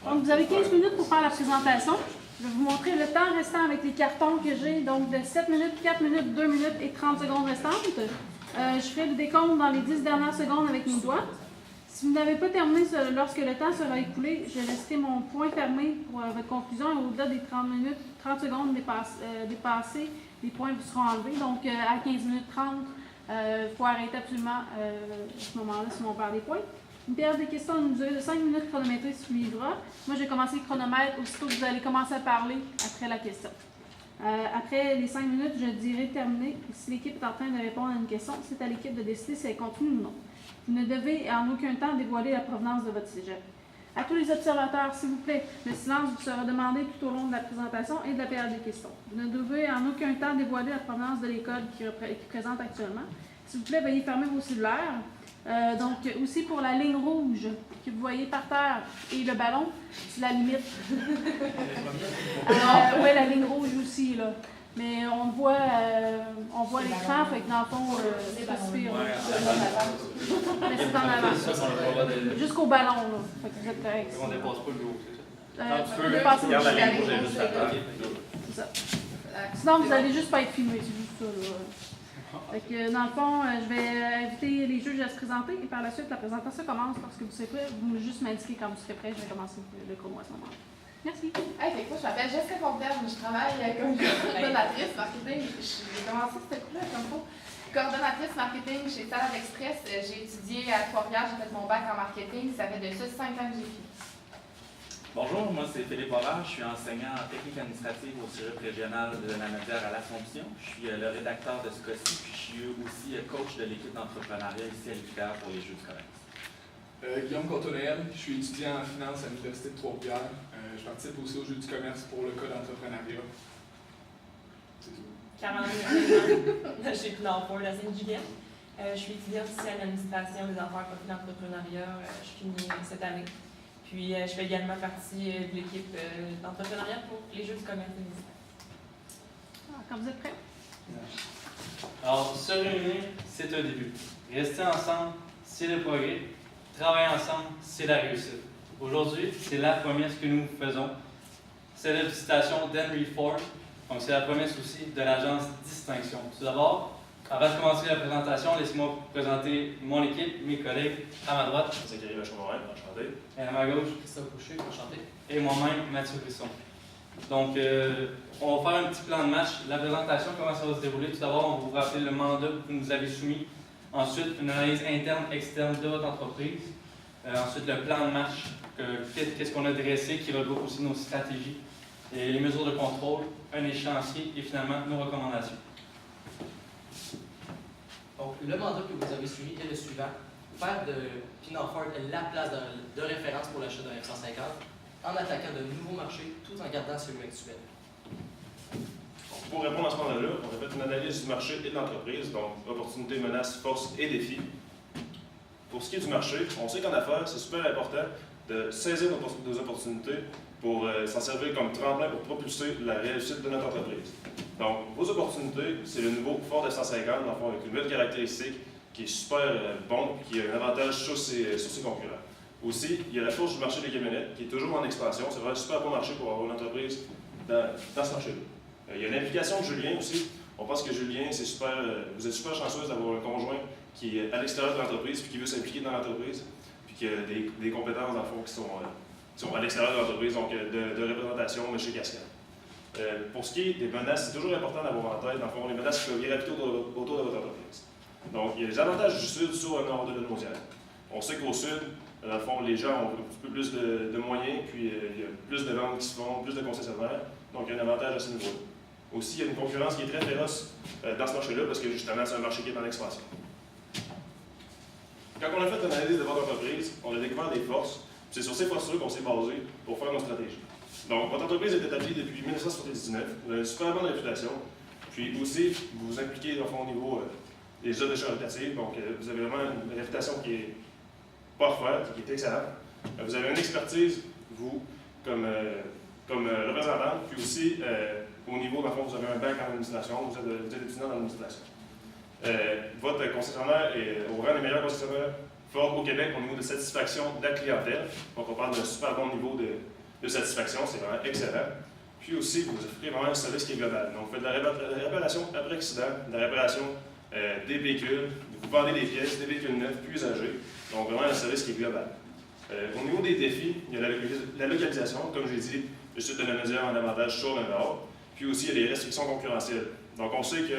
Donc, vous avez 15 minutes pour faire la présentation. Je vais vous montrer le temps restant avec les cartons que j'ai, donc de 7 minutes, 4 minutes, 2 minutes et 30 secondes restantes. Je ferai le décompte dans les 10 dernières secondes avec mes doigts. Si vous n'avez pas terminé lorsque le temps sera écoulé, je laisserai mon point fermé pour votre conclusion et au-delà des 30 minutes, 30 secondes dépassées, les points vous seront enlevés. Donc, à 15 minutes 30, il faut arrêter absolument à ce moment-là si on perd des points. Une période de questions d'une durée de 5 minutes chronométrée suivra. Moi, j'ai commencé le chronomètre aussitôt que vous allez commencer à parler après la question. Après les 5 minutes, je dirai terminé. Si l'équipe est en train de répondre à une question, c'est à l'équipe de décider si elle continue ou non. Vous ne devez en aucun temps dévoiler la provenance de votre cégep. À tous les observateurs, s'il vous plaît, le silence vous sera demandé tout au long de la présentation et de la période de questions. Vous ne devez en aucun temps dévoiler la provenance de l'école qui présente actuellement. S'il vous plaît, veuillez fermer vos cellulaires. Donc, aussi pour la ligne rouge que vous voyez par terre et le ballon, c'est la limite. Oui, la ligne rouge aussi, là. Mais on voit l'écran, fait que dans le fond, c'est pas si pire. Mais c'est en avant. Jusqu'au ballon, là. Fait que vous êtes correct. On ne dépasse pas le haut, c'est ça? Tu peux dépasser le haut. C'est ça. Sinon, vous n'allez juste pas être filmé, c'est juste ça, là. Fait que, dans le fond, je vais inviter les juges à se présenter et par la suite, la présentation commence lorsque vous serez prêts. Vous me juste m'indiquer quand vous serez prêts, je vais commencer le chrono à ce moment-là. Merci. Hey, moi, je m'appelle Jessica Fontaine, je travaille comme coordonnatrice marketing. J'ai commencé ce coup-là comme ça. Coordonnatrice marketing chez Salade Express. J'ai étudié à Trois-Rivières, j'ai fait mon bac en marketing. Ça fait de ça 5 ans que j'ai fini. Bonjour, moi c'est Philippe Bollard, je suis enseignant en technique administrative au cégep régional de la Nadière à l'Assomption. Je suis le rédacteur de ce cas-ci, puis je suis aussi coach de l'équipe d'entrepreneuriat ici à l'UQTR pour les Jeux du commerce. Guillaume Cotonel, je suis étudiant en finance à l'Université de Trois-Rivières. Je participe aussi aux Jeux du commerce pour le cas d'entrepreneuriat. C'est tout. Caroline, chez Pinard-Ford à Sainte-Julienne. Je suis étudiante ici à l'administration des affaires et d'entrepreneuriat. Je finis cette année. Puis, je fais également partie de l'équipe d'entrepreneuriat pour les Jeux du commerce municipal. Quand vous êtes prêts. Alors, se réunir, c'est un début. Rester ensemble, c'est le progrès. Travailler ensemble, c'est la réussite. Aujourd'hui, c'est la promesse que nous faisons. C'est la citation d'Henry Ford. Donc, c'est la promesse aussi de l'agence Distinction. Tout d'abord, avant de commencer la présentation, laissez-moi vous présenter mon équipe, mes collègues. À ma droite, Zachary Vachon-Morin, enchanté. et à ma gauche, Christophe Coucher, enchanté. et moi-même, Mathieu Brisson. Donc, on va faire un petit plan de match. La présentation, comment ça va se dérouler? Tout d'abord, on va vous rappeler le mandat que vous nous avez soumis. Ensuite, une analyse interne, externe de votre entreprise. Ensuite, le plan de match, qu'est-ce qu'on a dressé, qui regroupe aussi nos stratégies et les mesures de contrôle, un échéancier et finalement nos recommandations. Donc, le mandat que vous avez suivi est le suivant. Faire de Pinard-Ford la place de référence pour l'achat d'un F-150 en attaquant de nouveaux marchés tout en gardant celui actuel. Pour répondre à ce mandat-là, on a fait une analyse du marché et de l'entreprise, donc opportunités, menaces, forces et défis. Pour ce qui est du marché, on sait qu'en affaires, c'est super important de saisir nos opportunités pour s'en servir comme tremplin pour propulser la réussite de notre entreprise. Donc, vos opportunités, c'est le nouveau Ford F-150, dans le fond, avec une nouvelle caractéristique qui est super bon et qui a un avantage sur ses concurrents. Aussi, il y a la force du marché des camionnettes qui est toujours en expansion. C'est vraiment un super bon marché pour avoir une entreprise dans ce marché-là. Il y a l'implication de Julien aussi. On pense que Julien, c'est super. Vous êtes super chanceuse d'avoir un conjoint qui est à l'extérieur de l'entreprise puis qui veut s'impliquer dans l'entreprise, puis qui a des compétences, dans le fond, qui sont à l'extérieur de l'entreprise, donc de représentation, mais chez Cascade. Pour ce qui est des menaces, c'est toujours important d'avoir en tête, dans le fond, les menaces qui peuvent graviter autour de votre entreprise. Donc, il y a les avantages du Sud sur le nord de l'île mondiale. On sait qu'au Sud, dans le fond, les gens ont un petit peu plus de moyens, puis il y a plus de ventes qui se font, plus de concessionnaires, donc il y a un avantage à ce niveau-là. Aussi, il y a une concurrence qui est très féroce dans ce marché-là, parce que justement, c'est un marché qui est en expansion. Quand on a fait l'analyse de votre entreprise, on a découvert des forces, c'est sur ces forces-là qu'on s'est basé pour faire nos stratégies. Donc, votre entreprise est établie depuis 1979, vous avez une super bonne réputation, puis aussi, vous vous impliquez, dans le fond, au niveau des offres de charitative, donc vous avez vraiment une réputation qui est pas refaite, qui est excellente. Vous avez une expertise, vous, comme représentante, puis aussi, au niveau, dans le fond, vous avez un bac en administration, vous êtes étudiant en administration. Votre concessionnaire est au rang des meilleurs concessionnaires forte au Québec au niveau de satisfaction de la clientèle. Donc, on parle d'un super bon niveau de satisfaction, c'est vraiment excellent. Puis aussi, vous offrez vraiment un service qui est global. Donc, vous faites de la réparation après accident, de la réparation des véhicules, vous vendez des pièces, des véhicules neufs, plus usagés. Donc, vraiment un service qui est global. Au niveau des défis, il y a la localisation, comme j'ai dit, le site de la Nadia a un avantage sur le nord. Puis aussi, il y a les restrictions concurrentielles. Donc, on sait que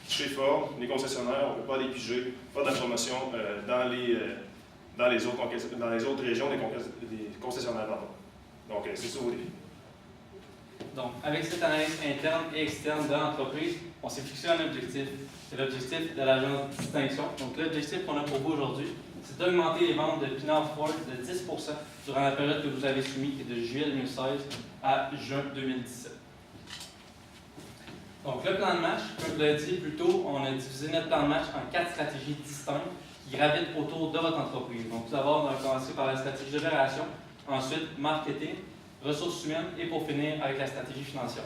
chez Ford, les concessionnaires, on ne peut pas les piger, faire de la promotion dans les autres régions des concessionnaires. Pardon. Donc, c'est ça vos défis. Donc, avec cette analyse interne et externe de l'entreprise, on s'est fixé un objectif. C'est l'objectif de l'agence de distinction. Donc, l'objectif qu'on a pour vous aujourd'hui, c'est d'augmenter les ventes de Pinard Ford de 10 % durant la période que vous avez soumise, qui est de juillet 2016 à juin 2017. Donc, le plan de match, comme je l'ai dit plus tôt, on a divisé notre plan de match en 4 stratégies distinctes qui gravitent autour de votre entreprise. Donc, tout d'abord, on va commencer par la stratégie de génération, ensuite marketing, ressources humaines et pour finir avec la stratégie financière.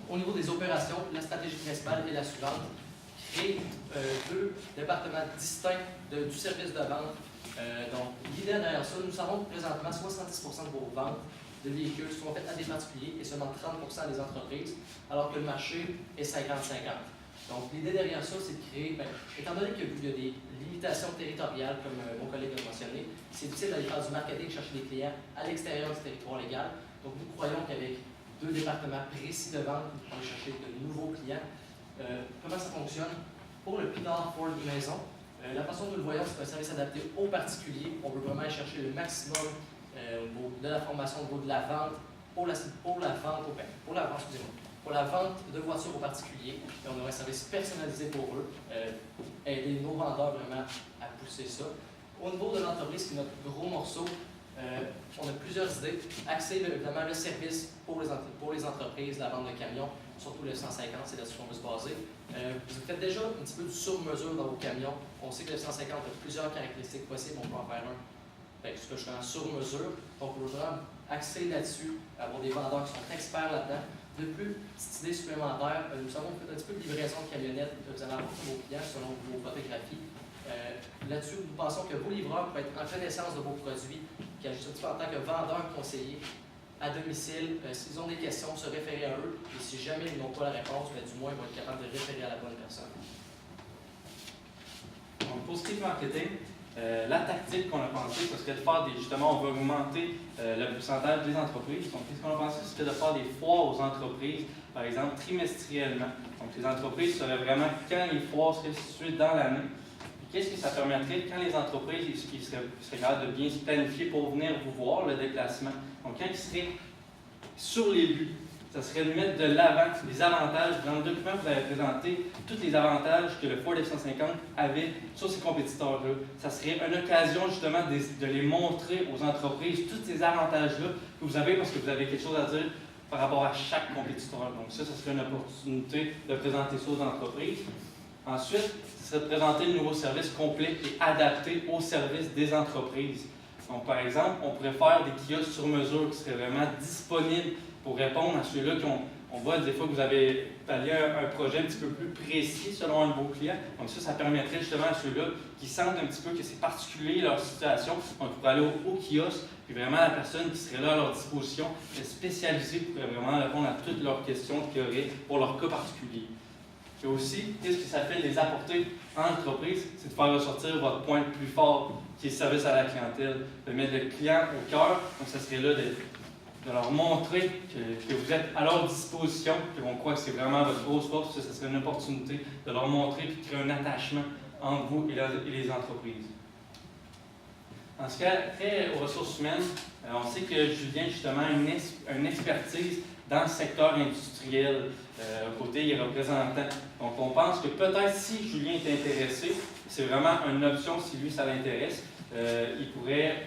Au niveau des opérations, la stratégie principale est la suivante. Créer 2 départements distincts du service de vente. Donc, l'idée derrière ça, nous savons que présentement 70% de vos ventes de véhicules sont faites à des particuliers et seulement 30% à des entreprises, alors que le marché est 50-50. Donc, l'idée derrière ça, c'est de créer, étant donné qu'il y a des limitations territoriales, comme mon collègue l'a mentionné, c'est difficile d'aller faire du marketing, chercher des clients à l'extérieur du territoire légal. Donc, nous croyons qu'avec 2 départements précis de vente, vous pouvez chercher de nouveaux clients. Comment ça fonctionne? Pour le Pinard Ford Maison, la façon dont nous le voyons, c'est un service adapté aux particuliers. On veut vraiment aller chercher le maximum au niveau de la formation, au niveau de la vente, pour la vente de voitures aux particuliers. Et on aura un service personnalisé pour eux, aider nos vendeurs vraiment à pousser ça. Au niveau de l'entreprise, qui est notre gros morceau, on a plusieurs idées. Axer évidemment le service pour les entreprises, la vente de camions, surtout le 150, c'est là-dessus qu'on veut se baser. Vous faites déjà un petit peu du sur-mesure dans vos camions. On sait que le 150 a plusieurs caractéristiques possibles, on peut en faire un. Ce que je fais en sur-mesure. Donc, on va vraiment axer là-dessus, avoir des vendeurs qui sont experts là-dedans. De plus, petite idée supplémentaire, nous savons un petit peu de livraison de camionnettes que vous allez avoir pour vos clients selon vos photographies. Là-dessus, nous pensons que vos livreurs peuvent être en connaissance de vos produits, qui agissent un petit peu en tant que vendeurs conseillers à domicile. S'ils ont des questions, se référer à eux. Et si jamais ils n'ont pas la réponse, du moins, ils vont être capables de référer à la bonne personne. Donc, pour ce qui est du marketing, la tactique qu'on a pensé, ce serait de faire justement, on veut augmenter le pourcentage des entreprises. Donc, ce qu'on a pensé, c'était de faire des foires aux entreprises, par exemple, trimestriellement. Donc, les entreprises seraient vraiment quand les foires seraient situées dans l'année. Qu'est-ce que ça permettrait quand les entreprises ils seraient capables de bien se planifier pour venir vous voir, le déplacement? Donc, quand ils seraient sur les lieux, ça serait de mettre de l'avant les avantages. Dans le document, vous avez présenté tous les avantages que le Ford F-150 avait sur ses compétiteurs-là. Ça serait une occasion justement de les montrer aux entreprises, tous ces avantages-là que vous avez parce que vous avez quelque chose à dire par rapport à chaque compétiteur. Donc ça serait une opportunité de présenter ça aux entreprises. Ensuite, ce serait de présenter le nouveau service complet et adapté au service des entreprises. Donc, par exemple, on pourrait faire des kiosques sur mesure qui seraient vraiment disponibles pour répondre à ceux-là on voit des fois que vous avez pallié un projet un petit peu plus précis selon un de vos clients. Donc ça permettrait justement à ceux-là qui sentent un petit peu que c'est particulier leur situation. Donc, pour aller au kiosque, puis vraiment la personne qui serait là à leur disposition est spécialisée pour vraiment répondre à toutes leurs questions qu'il y aurait pour leur cas particulier. Et aussi, qu'est-ce que ça fait de les apporter en entreprise? C'est de faire ressortir votre point le plus fort, qui est le service à la clientèle, de mettre le client au cœur. Donc, ça serait là de leur montrer que vous êtes à leur disposition, qu'on croit que c'est vraiment votre grosse force. Ça serait une opportunité de leur montrer et de créer un attachement entre vous et les entreprises. En ce qui a trait aux ressources humaines, on sait que Julien, justement, a une expertise dans le secteur industriel. Côté, il est représentant. Donc, on pense que peut-être si Julien est intéressé, c'est vraiment une option si lui, ça l'intéresse. Il pourrait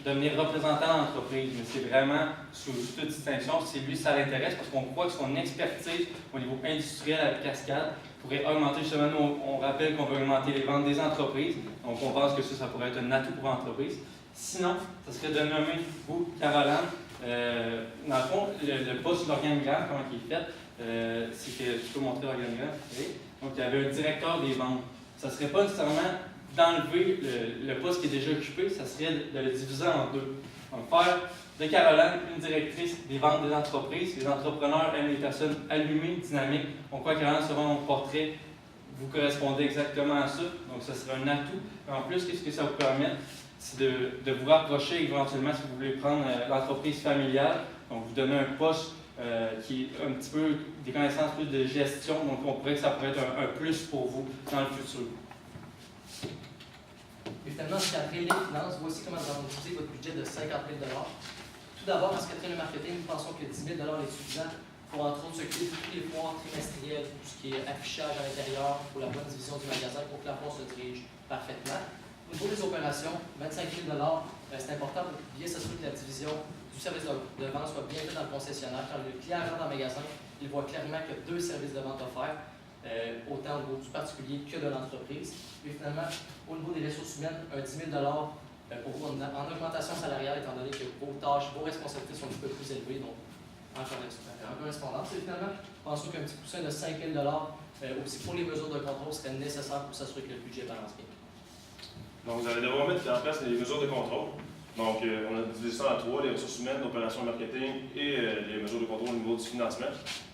devenir représentant d'entreprise, mais c'est vraiment sous toute distinction. Si lui, ça l'intéresse, parce qu'on croit que son expertise au niveau industriel avec Cascade pourrait augmenter, justement, nous, on rappelle qu'on veut augmenter les ventes des entreprises, donc on pense que ça pourrait être un atout pour l'entreprise. Sinon, ça serait de nommer vous, Caroline. Dans le fond, le poste de l'organigramme, comment il est fait, c'est que je peux montrer l'organigramme. Okay? Donc, il y avait un directeur des ventes. Ça ne serait pas nécessairement d'enlever le poste qui est déjà occupé, ça serait de le diviser en deux. Donc, faire de Caroline une directrice des ventes des entreprises. Les entrepreneurs aiment les personnes allumées, dynamiques. On croit que Caroline, selon mon portrait, vous correspondez exactement à ça. Donc, ça serait un atout. En plus, qu'est-ce que ça vous permet? C'est de vous rapprocher éventuellement si vous voulez prendre l'entreprise familiale. Donc, vous donner un poste qui est un petit peu des connaissances plus de gestion. Donc, on pourrait que ça pourrait être un plus pour vous dans le futur. Et finalement, si après les finances, voici comment nous avons utilisé votre budget de 50 000 $. Tout d'abord, parce qu'après le marketing, nous pensons que 10 000 $ est suffisant pour, entre autres, s'occuper de tous les foires trimestriels, tout ce qui est affichage à l'intérieur, pour la bonne division du magasin, pour que la foire se dirige parfaitement. Au niveau des opérations, 25 000 $, c'est important pour bien s'assurer que la division du service de vente soit bien faite dans le concessionnaire. Quand le client rentre dans le magasin, il voit clairement qu'il y a 2 services de vente offerts, autant au niveau du particulier que de l'entreprise. Et finalement, au niveau des ressources humaines, un 10 000 $ pour vous en augmentation salariale, étant donné que vos tâches, vos responsabilités sont un petit peu plus élevées, donc en correspondance. Et finalement, pensons qu'un petit coussin de 5 000 $ aussi pour les mesures de contrôle serait nécessaire pour s'assurer que le budget balance bien. Donc, vous allez devoir mettre en place les mesures de contrôle. Donc, on a divisé ça en 3, les ressources humaines, l'opération marketing et les mesures de contrôle au niveau du financement.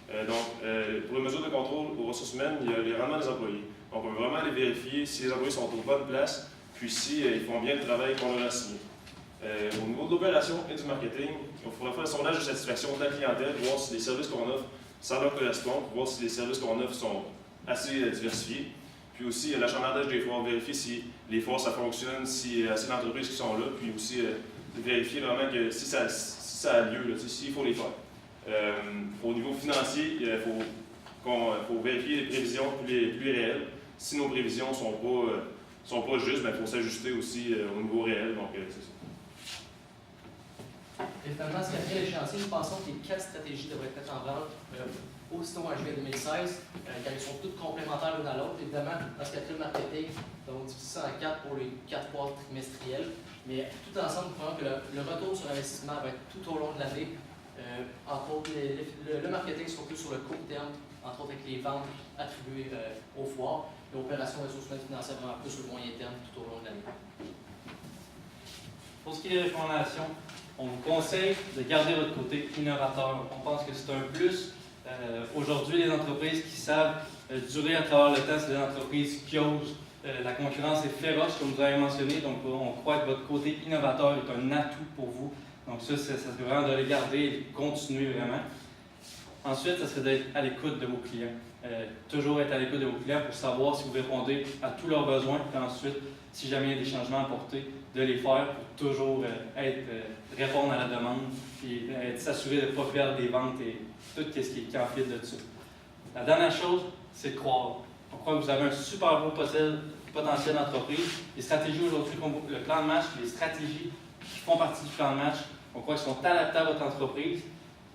Pour les mesures de contrôle aux ressources humaines, il y a les rendements des employés. Donc, on veut vraiment aller vérifier si les employés sont aux bonnes places, puis si ils font bien le travail qu'on leur a signé. Au niveau de l'opération et du marketing, il faudra faire un sondage de satisfaction de la clientèle, voir si les services qu'on offre, ça leur correspond, voir si les services qu'on offre sont assez diversifiés. Puis aussi, l'achalandage des foires, vérifier si les foires, ça fonctionne, s'il y a assez d'entreprises qui sont là, puis aussi vérifier vraiment que si ça a lieu, s'il faut les faire. Au niveau financier, il faut vérifier les prévisions plus réelles. Si nos prévisions ne sont pas justes, il faut s'ajuster aussi au niveau réel. Donc, c'est ça. Et finalement, ce qu'après l'échéancier, nous pensons que les 4 stratégies devraient être en vente aussitôt en juillet 2016, car elles sont toutes complémentaires l'une à l'autre. Évidemment, dans ce qu'après le marketing, nous avons divisé ça en 4 pour les 4 foires trimestrielles. Mais tout ensemble, nous croyons que le retour sur investissement va être tout au long de l'année. Entre autres, le marketing sera plus sur le court terme, entre autres avec les ventes attribuées aux foires, et l'opération ressources humaines financières vraiment plus sur le moyen terme tout au long de l'année. Pour ce qui est des recommandations, on vous conseille de garder votre côté innovateur. On pense que c'est un plus. Aujourd'hui, les entreprises qui savent durer à travers le temps, c'est des entreprises qui osent. La concurrence est féroce, comme vous avez mentionné, donc on croit que votre côté innovateur est un atout pour vous. Donc ça serait vraiment de le garder et de continuer vraiment. Ensuite, ça serait d'être à l'écoute de vos clients. Toujours être à l'écoute de vos clients pour savoir si vous répondez à tous leurs besoins, puis ensuite, si jamais il y a des changements à apporter, de les faire pour toujours répondre à la demande, puis s'assurer de ne pas perdre des ventes et tout ce qui enfile de ça. La dernière chose, c'est de croire. On croit que vous avez un super beau potentiel d'entreprise. Les stratégies aujourd'hui, comme le plan de match, les stratégies qui font partie du plan de match, on croit qu'elles sont adaptées à votre entreprise.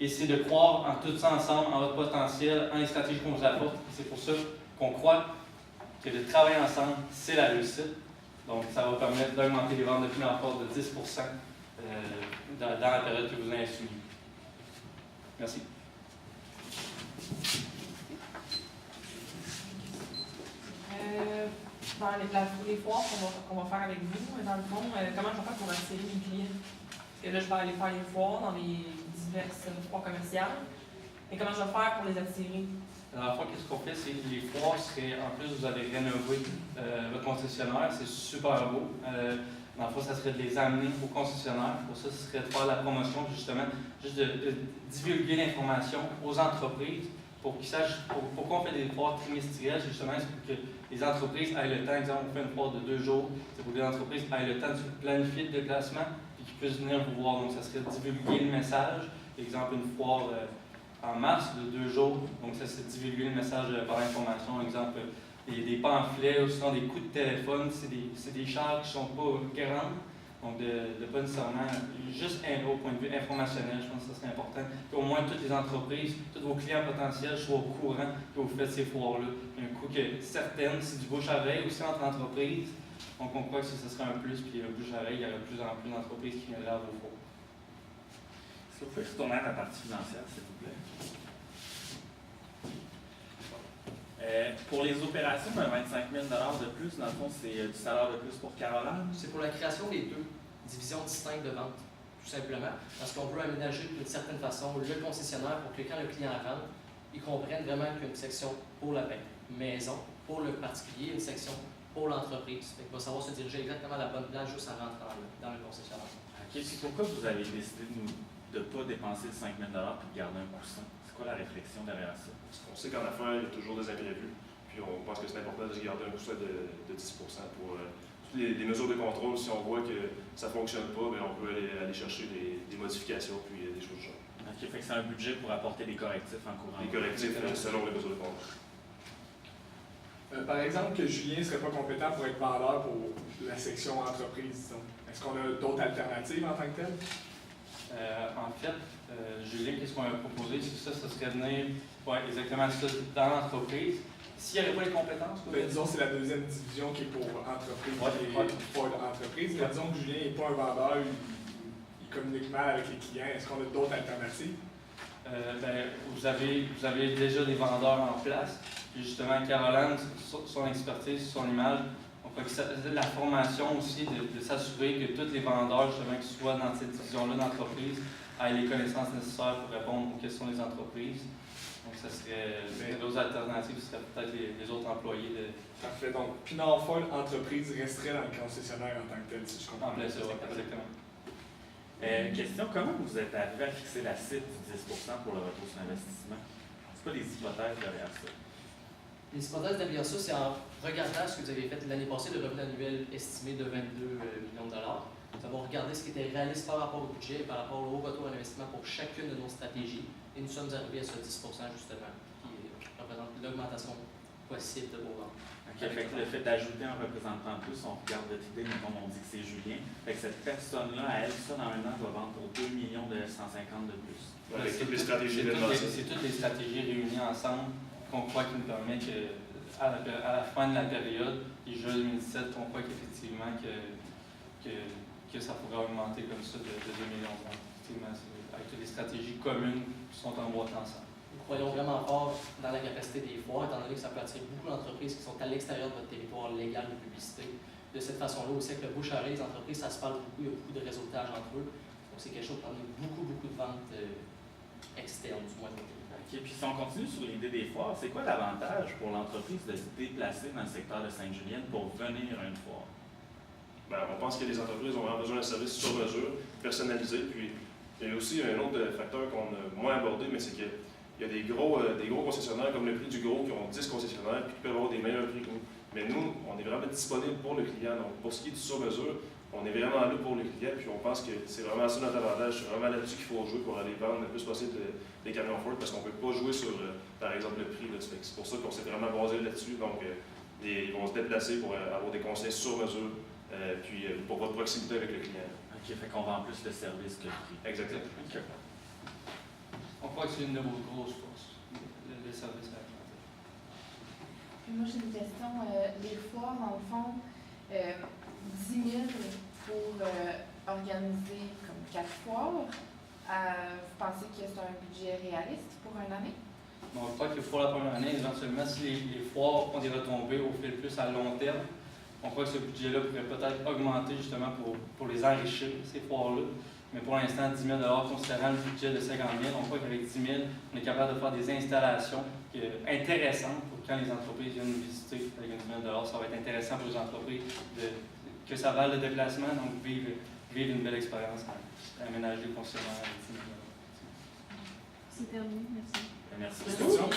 Et c'est de croire en tout ça ensemble, en votre potentiel, en les stratégies qu'on vous apporte. C'est pour ça qu'on croit que de travailler ensemble, c'est la réussite. Donc, ça va vous permettre d'augmenter les ventes de première force de 10 dans la période que vous avez soumise. Merci. Dans les foires qu'on va faire avec vous, dans le fond, comment je vais faire pour attirer mes clients? Parce que là, je vais aller faire les foires dans les diverses foires commerciales. Et comment je vais faire pour les attirer? Dans le fond, qu'est-ce qu'on fait, c'est que les foires seraient, en plus, vous allez rénover votre concessionnaire, c'est super beau. Dans le fond, ça serait de les amener au concessionnaire. Pour ça, ce serait de faire la promotion, justement, juste de divulguer l'information aux entreprises pour qu'ils sachent pourquoi on fait des foires trimestrielles, justement, c'est pour que les entreprises aient le temps, exemple, on fait une foire de 2 jours, c'est pour que les entreprises aient le temps de planifier le déplacement et qu'ils puissent venir vous voir. Donc, ça serait de divulguer le message. Exemple, une foire en mars de 2 jours, donc ça c'est divulguer le message par l'information. Exemple, des pamphlets ou sinon des coups de téléphone, c'est des charges qui ne sont pas courantes. Donc, de pas nécessairement, juste au point de vue informationnel, je pense que ça serait important. Qu'au moins toutes les entreprises, tous vos clients potentiels soient au courant que vous faites ces foires-là. Un coup que certaines, c'est du bouche-à-oreille aussi entre entreprises. Donc, on croit que ce serait un plus, puis le bouche-à-oreille, il y aurait de plus en plus d'entreprises qui viendraient à vos foires. Est-ce que vous pouvez retourner à la partie financière, s'il vous plaît? Pour les opérations, 25 000 de plus, dans le fond, c'est du salaire de plus pour Caroline. C'est pour la création des deux divisions distinctes de vente, tout simplement, parce qu'on veut aménager d'une certaine façon le concessionnaire pour que quand le client rentre, il comprenne vraiment qu'il y a une section pour la maison, pour le particulier, une section pour l'entreprise. Il va savoir se diriger exactement à la bonne place juste en rentrant dans le concessionnaire. OK. Puis pourquoi vous avez décidé de ne pas dépenser le 5 000 et de garder un coussin? C'est quoi la réflexion derrière ça? Parce qu'on sait qu'en affaires, il y a toujours des imprévus. Puis on pense que c'est important de se garder un coussin de 10 pour toutes les mesures de contrôle. Si on voit que ça ne fonctionne pas, bien, on peut aller chercher des modifications puis des choses genre. OK. Fait que c'est un budget pour apporter des correctifs en courant. Les correctifs selon les mesures de contrôle. Par exemple, que Julien ne serait pas compétent pour être vendeur pour la section entreprise, disons. Est-ce qu'on a d'autres alternatives en tant que telles? En fait, Julien, qu'est-ce qu'on a proposé? C'est ça serait venir exactement ça dans l'entreprise. S'il n'y avait pas les compétences, Disons c'est la deuxième division qui est pour entreprise et pour entreprise. Mais disons que Julien n'est pas un vendeur, il communique mal avec les clients. Est-ce qu'on a d'autres alternatives? Vous avez déjà des vendeurs en place. Puis justement, Caroline, son expertise, son image, on fait que la formation aussi, de s'assurer que tous les vendeurs, justement, qui soient dans cette division-là d'entreprise, aient les connaissances nécessaires pour répondre aux questions des entreprises. Donc, ça serait d'autres alternatives, ce serait peut-être les autres employés de. Parfait. Donc, Pinard Foil entreprise resterait dans le concessionnaire en tant que tel, si je comprends. En plein ça, exactement. Question, comment vous êtes arrivé à fixer la cible du 10 pour le retour sur investissement? C'est quoi les hypothèses derrière ça? Les hypothèses derrière ça, c'est en regardant ce que vous avez fait l'année passée, le revenu annuel estimé de 22 millions de dollars. Nous avons regardé ce qui était réaliste par rapport au budget et par rapport au retour à l'investissement pour chacune de nos stratégies. Et nous sommes arrivés à ce 10 justement, qui représente l'augmentation possible de vos ventes. OK, fait que le fait d'ajouter un représentant en plus, on regarde votre idée, mais comme on dit que c'est Julien, fait que cette personne-là, à elle, ça, dans un an, va vendre pour 2 millions de 150 de plus. Avec toutes les stratégies C'est toutes les stratégies réunies ensemble qu'on croit qui nous permet que, à la fin de la période, et juillet 2017, on croit qu'effectivement que ça pourrait augmenter comme ça de 2 millions de ventes. Effectivement, avec toutes les stratégies communes qui sont emboîtées ensemble. Nous croyons vraiment fort dans la capacité des foires, étant donné que ça peut attirer beaucoup d'entreprises qui sont à l'extérieur de votre territoire légal de publicité. De cette façon-là, aussi avec le bouche à oreille, les entreprises, ça se parle beaucoup, il y a beaucoup de réseautage entre eux. Donc c'est quelque chose qui permet beaucoup de ventes externes, du moins de votre territoire. OK, puis si on continue sur l'idée des foires, c'est quoi l'avantage pour l'entreprise de se déplacer dans le secteur de Sainte-Julienne pour venir à une foire? Ben, on pense que les entreprises ont vraiment besoin d'un service sur mesure, personnalisé. Puis il y a aussi un autre facteur qu'on a moins abordé, mais c'est qu'il y a des gros concessionnaires comme le prix du gros qui ont 10 concessionnaires puis qui peuvent avoir des meilleurs prix que nous. Mais nous, on est vraiment disponible pour le client. Donc pour ce qui est du sur mesure, on est vraiment là pour le client. Puis on pense que c'est vraiment ça notre avantage. C'est vraiment là-dessus qu'il faut jouer pour aller vendre le plus possible des camions Ford parce qu'on ne peut pas jouer sur, par exemple, le prix. C'est pour ça qu'on s'est vraiment basé là-dessus. Donc ils vont se déplacer pour avoir des conseils sur mesure. Puis pour votre proximité avec le client. OK, fait qu'on vend plus le service que le prix. Exactement. OK. On croit que c'est une de vos grosses forces, le service à la clientèle. Puis moi, j'ai une question. Les foires, dans le fond, 10 000 pour organiser comme 4 foires. Vous pensez que c'est un budget réaliste pour une année? On croit que pour la première année, éventuellement, si les foires ont des retombées au fil plus à long terme, on croit que ce budget-là pourrait peut-être augmenter justement pour les enrichir, ces foires-là. Mais pour l'instant, 10 000 considérant le budget de 50 000, on croit qu'avec 10 000, on est capable de faire des installations intéressantes pour quand les entreprises viennent nous visiter avec 10 000 ça va être intéressant pour les entreprises que ça vale le déplacement, donc vivre une belle expérience, aménager le concessionnaire avec 10 000 C'est terminé, merci. Merci. Question?